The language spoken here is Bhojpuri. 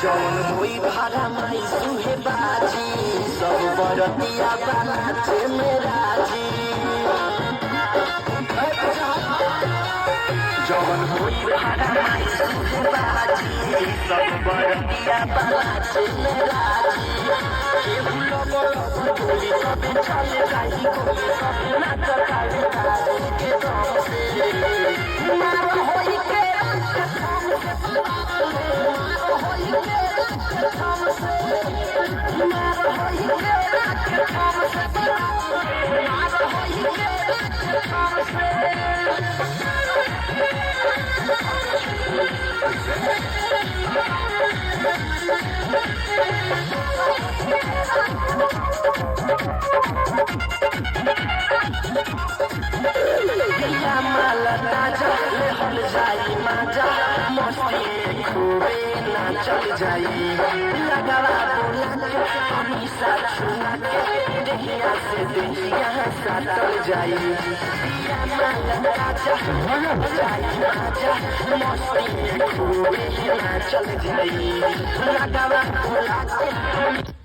जौन होई भाड़ा माई सुहे बाजी सब बरतिया बनाचे में राजी। जौन होई भाड़ा माई सुहे बाजी सब बरतिया बनाचे में राजी। केहू लबो लबो बोली सबे चले जाई गोली सबे नाच काले काले के दम से मार होई के चल जाई लगावा बोला के हमेशा छुआ के देखिया से देखिया साटल जाई पिया मांगा राजा जाई राजा मस्ती में खूबे चल जाई लगावा बोला के